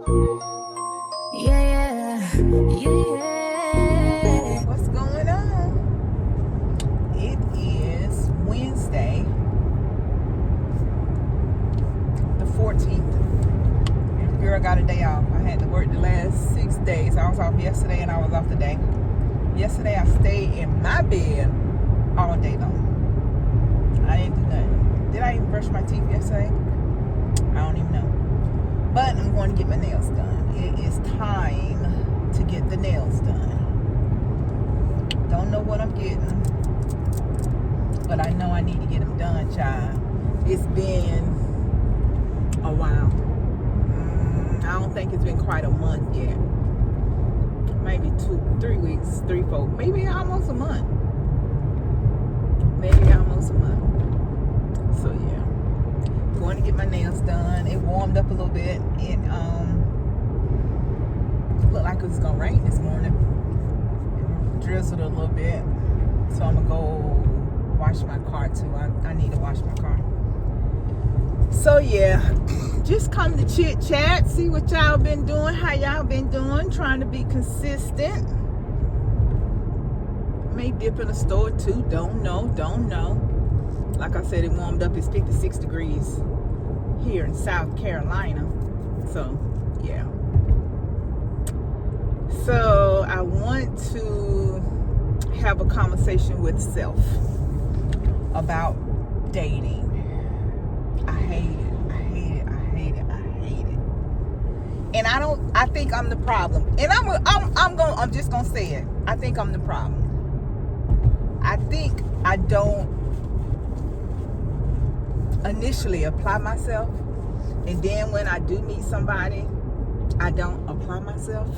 Yeah, yeah. What's going on? It is Wednesday, the 14th. Your girl got a day off. I had to work the last 6 days. I was off yesterday and I was off today. Yesterday I stayed in my bed all day long. I didn't do nothing. Did I even brush my teeth yesterday? I don't even know. But I'm going to get my nails done. It is time to get the nails done. Don't know what I'm getting, but I know I need to get them done, child. It's been a while. I don't think it's been quite a month yet. Maybe 3 weeks, 3, 4, maybe almost a month. Maybe almost a month. So yeah, going to get my nails done. It warmed up a little bit. It looked like it was gonna rain this morning. It drizzled a little bit. So I'm gonna go wash my car too. I need to wash my car. So yeah, just come to chit chat, see what y'all been doing, how y'all been doing, trying to be consistent. May dip in a store too, don't know. Like I said, it warmed up. It's 56 degrees here in South Carolina. So yeah. So I want to have a conversation with self about dating. I hate it. And I think I'm the problem. And I'm just gonna say it. I think I'm the problem. I think I don't initially apply myself, and then when I do meet somebody, I don't apply myself.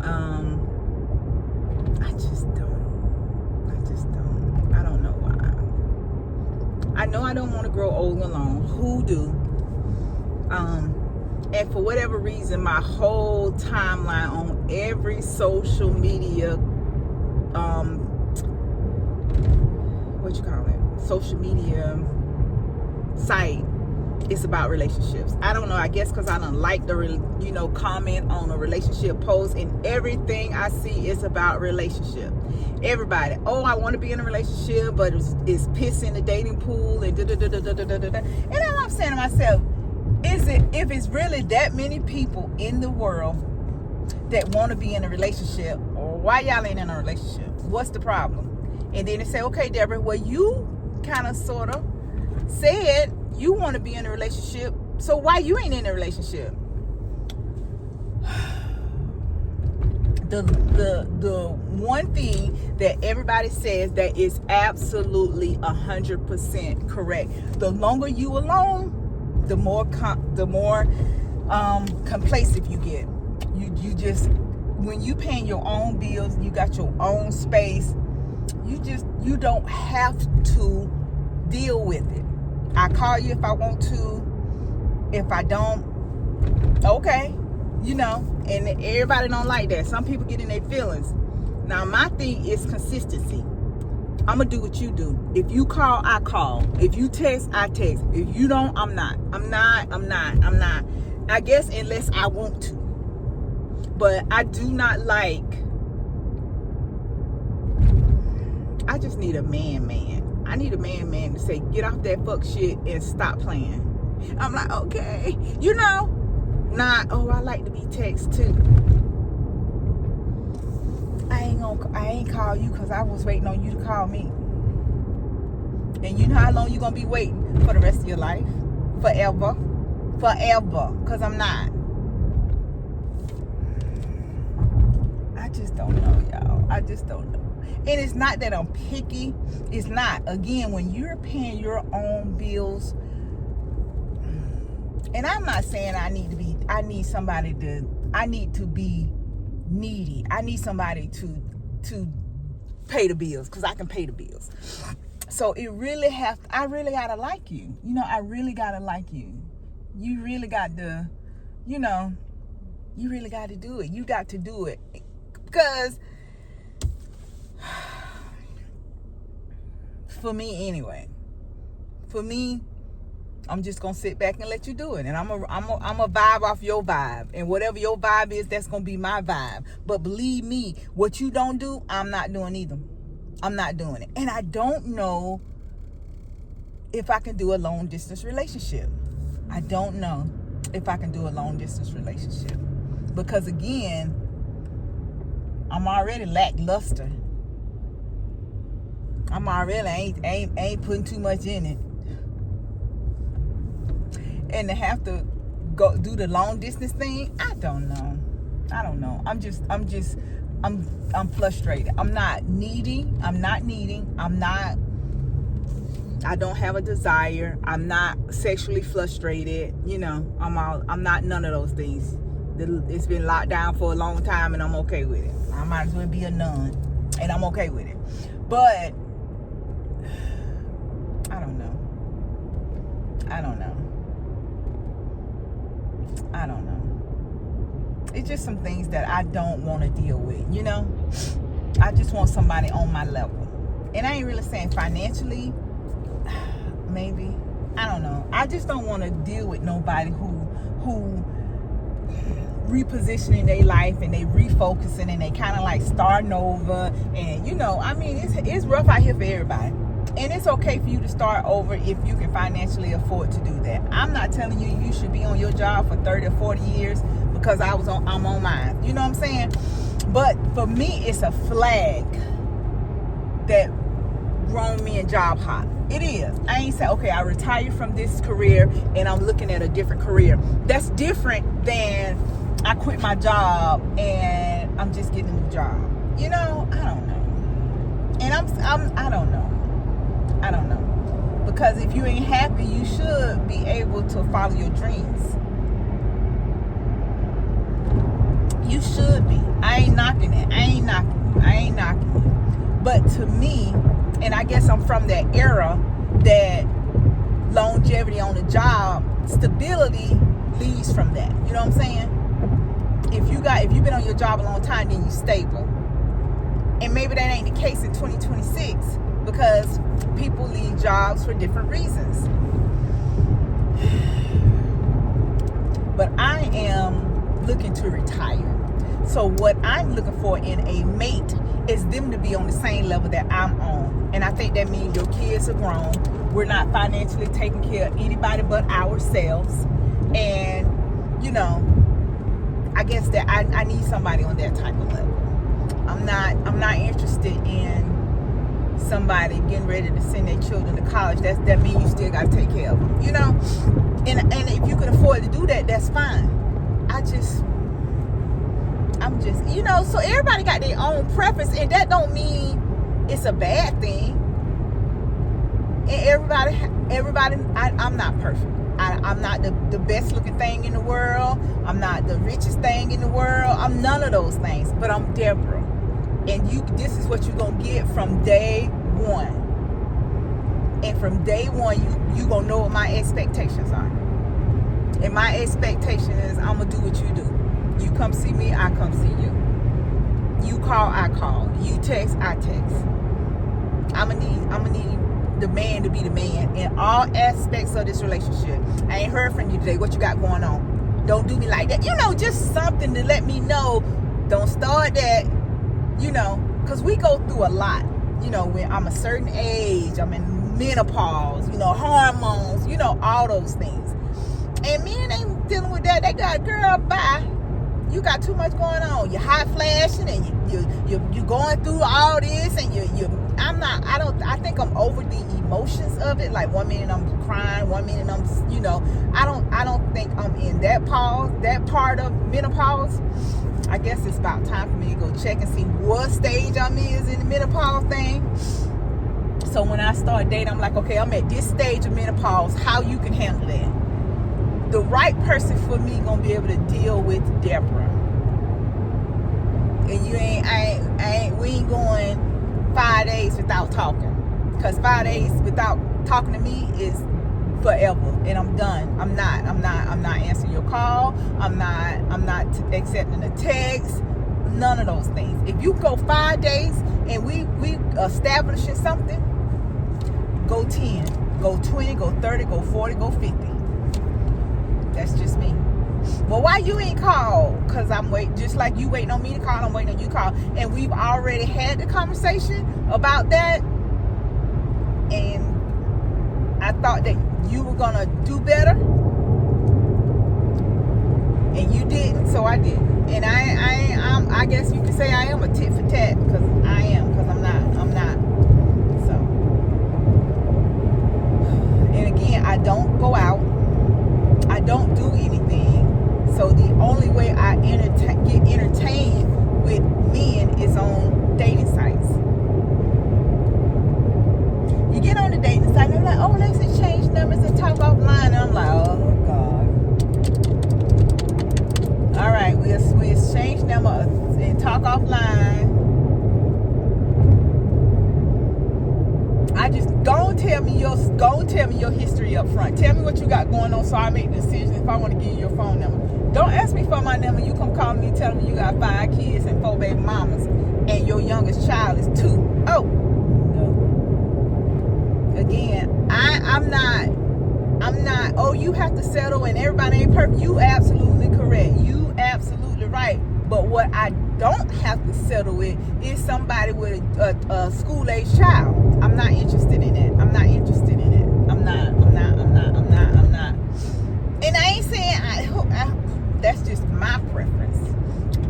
I just don't. I don't know why. I know I don't want to grow old alone. Who do? And for whatever reason, my whole timeline on every social media, social media site, it's about relationships. I don't know. I guess because I don't like the, comment on a relationship post, and everything I see is about relationship. Everybody, oh, I want to be in a relationship, but it's piss in the dating pool and da-da-da-da-da-da-da. And I'm saying to myself, if it's really that many people in the world that want to be in a relationship, or why y'all ain't in a relationship? What's the problem? And then they say, okay, Deborah, well, you kind of sort of said you want to be in a relationship, so why you ain't in a relationship? The one thing that everybody says that is absolutely 100% correct: the longer you alone, the more complacent you get. You just, when you paying your own bills, you got your own space, you don't have to deal with it. I call you if I want to. If I don't, okay, and everybody don't like that. Some people get in their feelings. Now my thing is consistency. I'm gonna do what you do. If you call, I call. If you text, I text. If you don't, I'm not. I guess unless I want to. But I do not like, I just need a man. I need a man to say, get off that fuck shit and stop playing. I'm like, okay. Not, oh, I like to be text too. I ain't call you because I was waiting on you to call me. And you know how long you gonna be waiting? For the rest of your life? Forever. Because I'm not. I just don't know, y'all. I just don't know. And it's not that I'm picky. It's not. Again, when you're paying your own bills, and I'm not saying I need to be needy. I need somebody to pay the bills, because I can pay the bills. So I really gotta like you. I really gotta like you. You really got to, you really got to do it. You got to do it. Because for me anyway, I'm just gonna sit back and let you do it, and I'm a vibe off your vibe, and whatever your vibe is, that's gonna be my vibe. But believe me, what you don't do, I'm not doing either. I'm not doing it, and I don't know if I can do a long distance relationship. I don't know if I can do a long distance relationship because again, I'm already lackluster. I'm already ain't putting too much in it. And to have to go do the long distance thing, I don't know. I'm frustrated. I'm not needing. I don't have a desire. I'm not sexually frustrated. I'm not none of those things. It's been locked down for a long time and I'm okay with it. I might as well be a nun and I'm okay with it. But I don't know. It's just some things that I don't want to deal with, I just want somebody on my level. And I ain't really saying financially, maybe. I don't know. I just don't want to deal with nobody who repositioning their life and they refocusing and they kind of like starting over. And, it's rough out here for everybody. And it's okay for you to start over if you can financially afford to do that. I'm not telling you should be on your job for 30 or 40 years because I'm on mine. You know what I'm saying? But for me, it's a flag that grown men job hop. It is. I ain't say, okay, I retired from this career and I'm looking at a different career. That's different than I quit my job and I'm just getting a new job. I don't know. And I don't know. Because if you ain't happy, you should be able to follow your dreams. You should be. I ain't knocking it. But to me, and I guess I'm from that era that longevity on the job, stability leads from that. You know what I'm saying? If you've been on your job a long time, then you're stable. And maybe that ain't the case in 2026 because people leave jobs for different reasons. But I am looking to retire. So what I'm looking for in a mate is them to be on the same level that I'm on. And I think that means your kids are grown. We're not financially taking care of anybody but ourselves. And, I guess that I need somebody on that type of level. I'm not interested in somebody getting ready to send their children to college. That means you still got to take care of them, And if you can afford to do that, that's fine. I'm just, so everybody got their own preference, and that don't mean it's a bad thing. And everybody, I'm not perfect. I'm not the best looking thing in the world. I'm not the richest thing in the world. I'm none of those things, but I'm Deborah. And this is what you're going to get from day one. And from day one, you going to know what my expectations are. And my expectation is I'm going to do what you do. You come see me, I come see you. You call, I call. You text, I text. I'm going to need the man to be the man in all aspects of this relationship. I ain't heard from you today. What you got going on? Don't do me like that. Just something to let me know. Don't start that. Because we go through a lot. When I'm a certain age, I'm in menopause, hormones, all those things. And men ain't dealing with that. They got, girl, bye. You got too much going on. You're hot flashing and you going through all this and I think I'm over the emotions of it. Like 1 minute I'm crying, 1 minute I'm, I don't think I'm in that part of menopause. I guess it's about time for me to go check and see what stage I'm in the menopause thing. So when I start dating, I'm like, okay, I'm at this stage of menopause. How you can handle that? The right person for me gonna be able to deal with Deborah. And we ain't going 5 days without talking. Because 5 days without talking to me is forever, and I'm done. I'm not answering your call. I'm not accepting a text. None of those things. If you go 5 days and we establishing something, go 10. Go 20, go 30, go 40, go 50. That's just me. Well, why you ain't called? Because I'm waiting, just like you waiting on me to call, I'm waiting on you to call. And we've already had the conversation about that. And I thought that you were going to do better. And you didn't, so I didn't. And I guess you could say I am a tit for tat, because I am, because I'm not. So, and again, I don't go out. I don't do anything. So the only way I get entertained with men is on dating sites. You get on the dating site and they're like, oh, let's exchange numbers and talk offline. And I'm like, oh, God. All right, we exchange numbers and talk offline. I just go tell me your history up front. Tell me what you got going on, so I make decisions if I want to give you your phone number. Don't ask me for my number. You come call me telling me you got 5 kids and 4 baby mamas, and your youngest child is 2. Oh, no. Again, I'm not. Oh, you have to settle, and everybody ain't perfect. You absolutely correct. You absolutely right. But what I don't have to settle with is somebody with a school-age child. I'm not interested in it. I'm not interested in it. I'm not. And I ain't saying that's just my preference.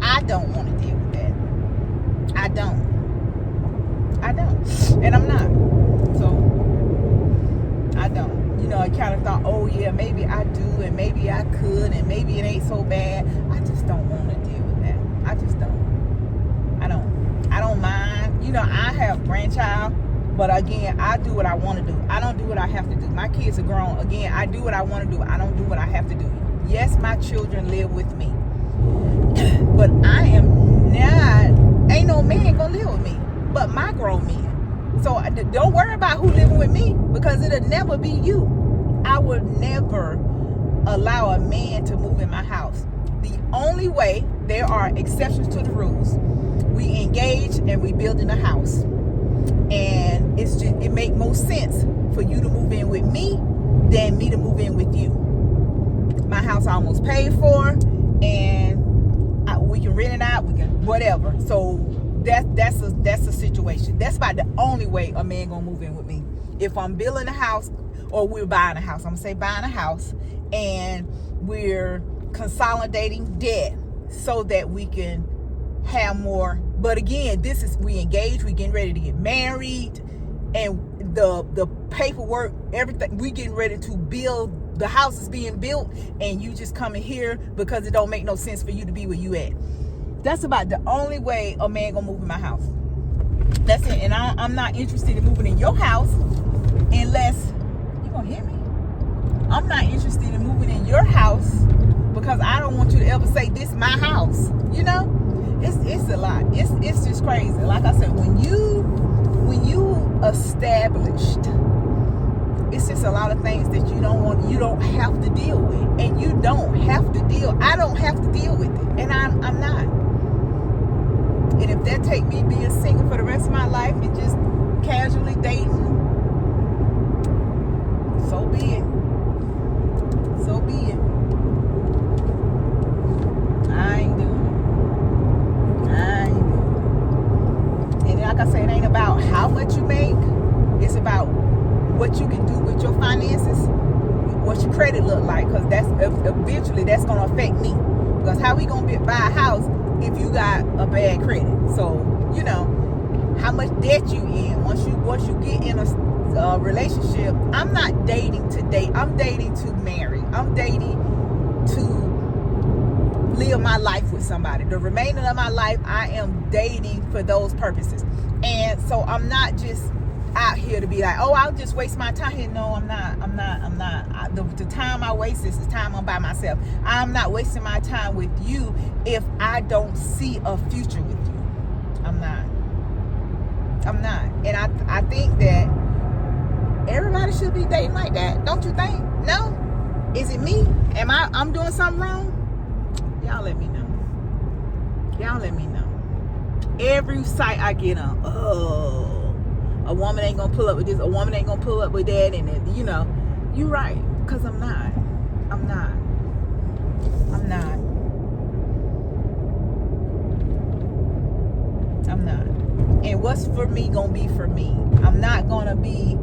I don't want to deal with that. I don't. And I'm not. So, I don't. You know, I kind of thought, oh yeah, maybe I do, and maybe I could, and maybe it ain't so bad. I just don't want to deal with that. I just don't. I don't mind. You know, I have grandchild, but again, I do what I want to do. I don't do what I have to do. My kids are grown. Again, I do what I want to do. I don't do what I have to do. Yes, my children live with me, but I am not. Ain't no man gonna live with me, but my grown men. So don't worry about who living with me, because it'll never be you. I will never allow a man to move in my house. The only way, there are exceptions to the rules. We engage and we building a house, and it make more sense for you to move in with me than me to move in with you. My house almost paid for, and we can rent it out. We can whatever. So that's a situation. That's about the only way a man gonna move in with me. If I'm building a house, or we're buying a house, I'm gonna say buying a house, and we're consolidating debt so that we can have more. But again, we engaged, we getting ready to get married, and the paperwork, everything, we getting ready to build. The house is being built, and you just coming here because it don't make no sense for you to be where you at. That's about the only way a man gonna move in my house. That's it. And I'm not interested in moving in your house unless you gonna hear me. I'm not interested in moving in your house because I don't want you to ever say this my house. You know, it's a lot. It's just crazy. Like I said, when you established, it's just a lot of things that you don't have to deal with, and you don't have to deal. I don't have to deal with it, and I'm not. And if that take me being single for the rest of my life and just casually dating, so be it. So be it. I ain't doing it. And like I say, it ain't about how much you make. It's about what you can do with your finances, what your credit look like, because that's eventually that's gonna affect me. Because how we gonna buy a house if you got a bad credit? So you know how much debt you in. Once you get in a relationship, I'm not dating to date. I'm dating to marry. I'm dating to live my life with somebody. The remainder of my life, I am dating for those purposes. And so I'm not just out here to be like, oh, I'll just waste my time here. No, I'm not. The time I waste is the time I'm by myself. I'm not wasting my time with you if I don't see a future with you. I'm not. And I think that everybody should be dating like that. Don't you think? No? Is it me? I'm doing something wrong? Y'all let me know. Every site I get on, A woman ain't gonna pull up with this. A woman ain't gonna pull up with that. And then, you know, you're right. Because I'm not. I'm not. I'm not. I'm not. And what's for me gonna be for me. I'm not gonna be,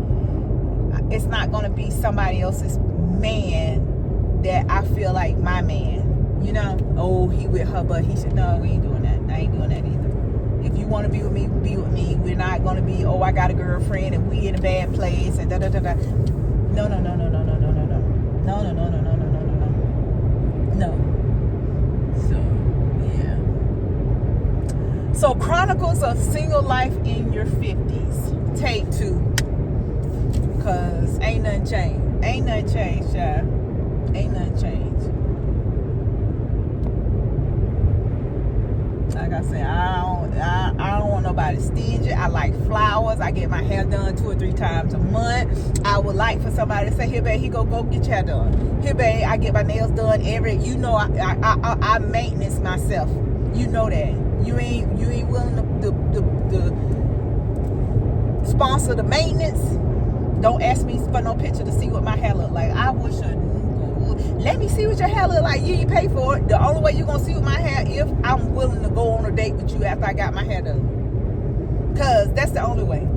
it's not gonna be somebody else's man that I feel like my man. You know? Oh, he with her, but he should, no, we ain't doing that. I ain't doing that either. If you want to be with me, be with me. We're not going to be, oh, I got a girlfriend and we in a bad place and da-da-da-da. No, no, no, no, no, no, no, no, no. No, no, no, no, no, no, no, no, no. No. So, yeah. So, Chronicles of Single Life in Your 50s. Take 2. Because ain't nothing changed. Ain't nothing changed, child. Ain't nothing changed. Like I said, I don't want nobody stingy. I like flowers. I get my hair done 2 or 3 times a month. I would like for somebody to say, here, babe, go get your hair done. Here, babe, I get my nails done you know, I maintenance myself. You know that. You ain't willing to sponsor the maintenance. Don't ask me for no picture to see what my hair look like. I wish let me see what your hair look like. You ain't pay for it. The only way you're gonna see what my hair if I'm willing to go on a date with you after I got my hair done. Cause that's the only way.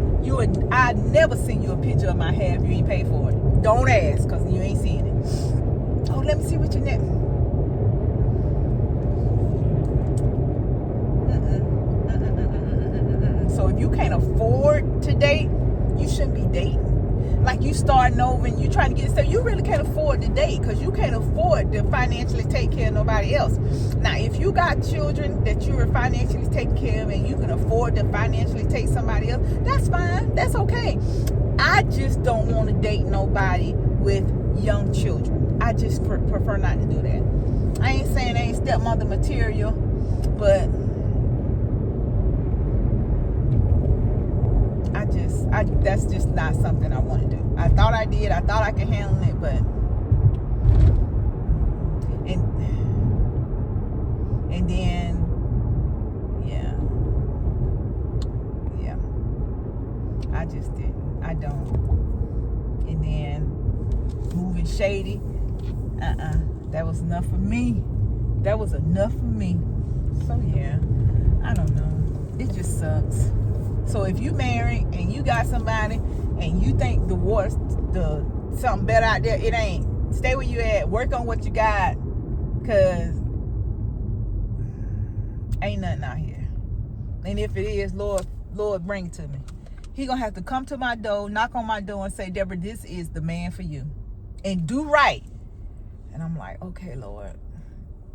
I never send you a picture of my hair if you ain't pay for it. Don't ask, cause you ain't seeing it. Oh, let me see what your neck. So if you can't afford to date, you shouldn't be dating. Like you starting over and you trying to get stuff, you really can't afford to date because you can't afford to financially take care of nobody else. Now, if you got children that you are financially taking care of and you can afford to financially take somebody else, that's fine. That's okay. I just don't want to date nobody with young children. I just prefer not to do that. I ain't saying I ain't stepmother material, but that's just not something I want to do. I thought I did. I thought I could handle it, but and then yeah, I just didn't. I don't. And then moving shady, that was enough for me. That was enough for me. So yeah, I don't know. It just sucks. So if you married and you got somebody and you think the something better out there, it ain't. Stay where you at. Work on what you got, cause ain't nothing out here. And if it is, Lord, bring it to me. He gonna have to come to my door, knock on my door, and say, Deborah, this is the man for you, and do right. And I'm like, okay, Lord,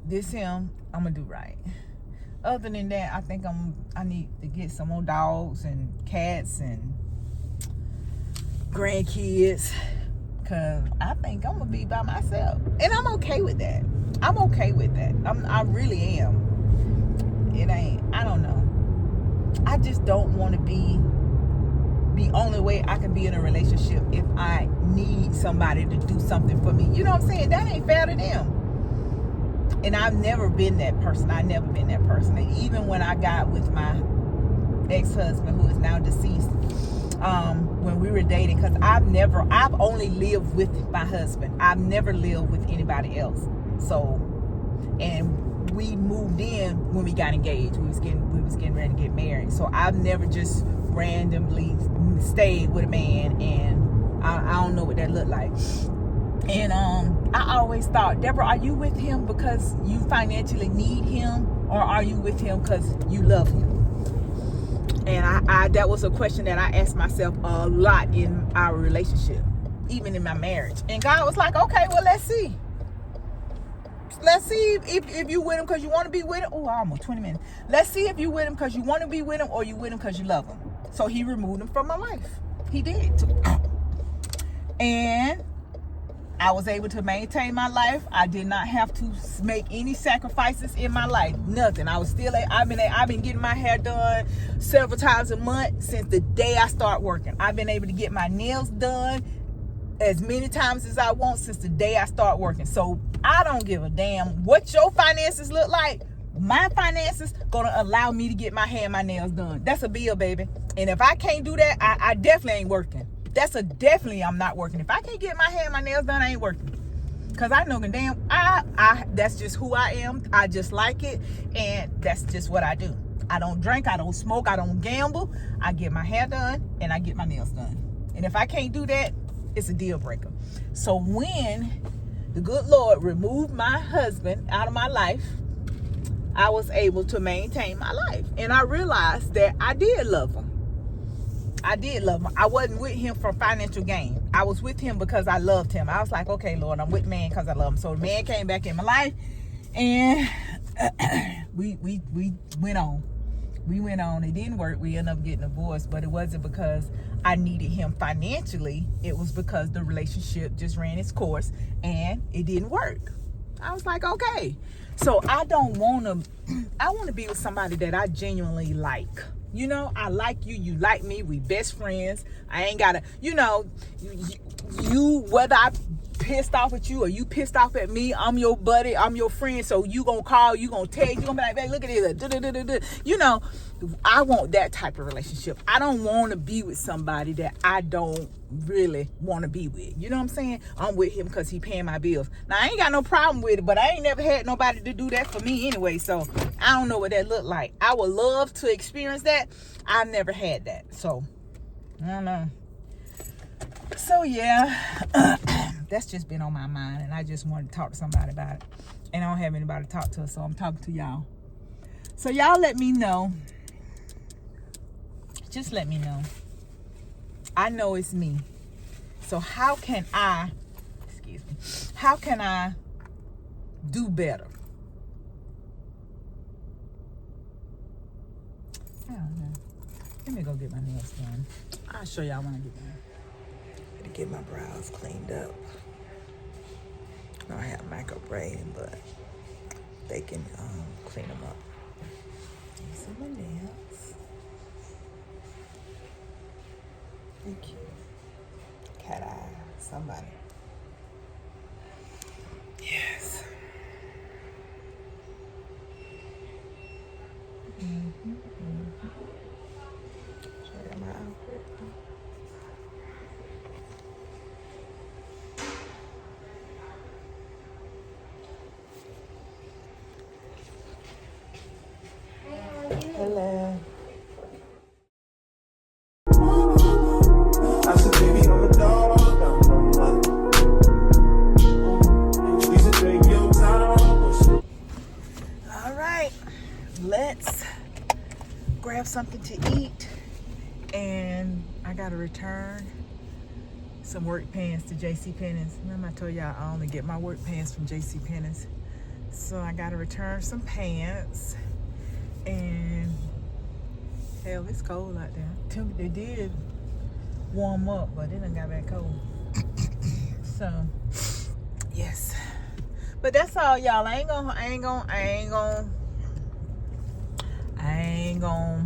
this him. I'm gonna do right. Other than that, I think I need to get some more dogs and cats and grandkids, cause I think I'm gonna be by myself, and I'm okay with that. I'm okay with that. I really am. It ain't. I don't know. I just don't want to be the only way I can be in a relationship if I need somebody to do something for me. You know what I'm saying? That ain't fair to them. And I've never been that person. And even when I got with my ex-husband, who is now deceased, when we were dating, because I've only lived with my husband. I've never lived with anybody else. So, and we moved in when we got engaged. We was getting ready to get married. So I've never just randomly stayed with a man, and I don't know what that looked like. And I always thought, Deborah, are you with him because you financially need him, or are you with him because you love him? And I that was a question that I asked myself a lot in our relationship, even in my marriage. And God was like, okay, well, let's see. Let's see if you with him because you want to be with him. Oh, almost 20 minutes. Let's see if you with him because you want to be with him, or you with him because you love him. So he removed him from my life. He did. And I was able to maintain my life. I did not have to make any sacrifices in my life. Nothing. I've been getting my hair done several times a month since the day I start working. I've been able to get my nails done as many times as I want since the day I start working. So I don't give a damn what your finances look like. my finances gonna allow me to get my hair and my nails done. That's a bill, baby. And if I can't do that, I definitely ain't working. That's a definitely I'm not working. If I can't get my hair and my nails done, I ain't working. Cause I know damn that's just who I am. I just like it, and that's just what I do. I don't drink, I don't smoke, I don't gamble. I get my hair done and I get my nails done. And if I can't do that, it's a deal breaker. So when the good Lord removed my husband out of my life, I was able to maintain my life. And I realized that I did love him. I did love him. I wasn't with him for financial gain. I was with him because I loved him. I was like, okay, Lord, I'm with man because I love him. So the man came back in my life, and we went on. We went on. It didn't work. We ended up getting divorced, but it wasn't because I needed him financially. It was because the relationship just ran its course, and it didn't work. I was like, okay. So I don't want to. I want to be with somebody that I genuinely like. You know, I like you, you like me, we best friends. I ain't gotta, you know, you whether I pissed off at you or you pissed off at me, I'm your buddy, I'm your friend. So you gonna call, you gonna text, you gonna be like, hey, look at this, you know. I want that type of relationship. I don't want to be with somebody that I don't really want to be with. You know what I'm saying? I'm with him because he paying my bills. Now, I ain't got no problem with it, but I ain't never had nobody to do that for me anyway. So I don't know what that looked like. I would love to experience that. I never had that. So I don't know. So yeah, that's just been on my mind, and I just wanted to talk to somebody about it. And I don't have anybody to talk to, so I'm talking to y'all. So y'all let me know. Just let me know. I know it's me. So how can I do better? I don't know. Let me go get my nails done. I'll show y'all when I get done. To get my brows cleaned up. I don't have makeup braiding, but they can clean them up. These are my nails. Thank you. Cat eye, somebody. Yes. Show you my outfit. Hello. I said, baby, I'm a dog. All right, let's grab something to eat. And I gotta return some work pants to JCPenney's. Remember I told y'all I only get my work pants from JCPenney's. So I gotta return some pants. And hell, it's cold out there. They did warm up, but it done got back cold. So yes, but that's all, y'all. I ain't gonna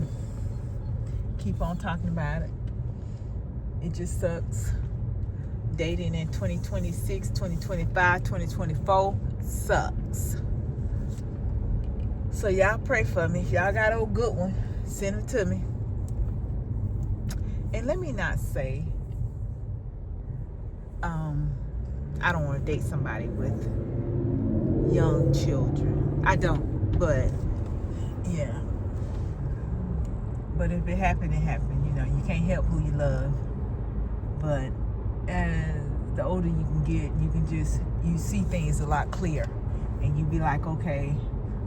keep on talking about it. It just sucks. Dating in 2026, 2025, 2024 sucks. So y'all pray for me. If y'all got a good one, send them to me. And let me not say, I don't want to date somebody with young children. I don't, but yeah. But if it happened, it happened. You know, you can't help who you love. But as the older you can get, you see things a lot clearer. And you be like, okay,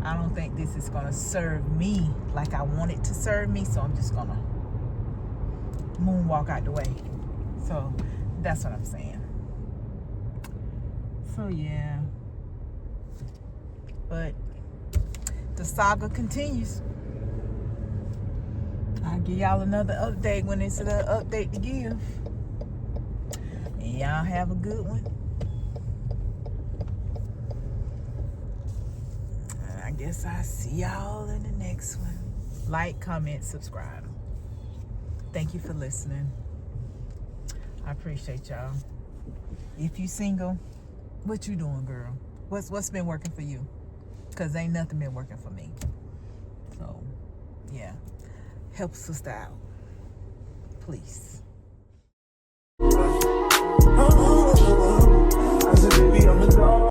I don't think this is going to serve me like I want it to serve me, so I'm just going to moonwalk out the way. So that's what I'm saying. So yeah. But the saga continues. I'll give y'all another update when it's an update to give. And y'all have a good one. I guess I'll see y'all in the next one. Like, comment, subscribe. Thank you for listening. I appreciate y'all. If you single, what you doing, girl? What's been working for you? because ain't nothing been working for me. So, yeah. Help sister out. Please.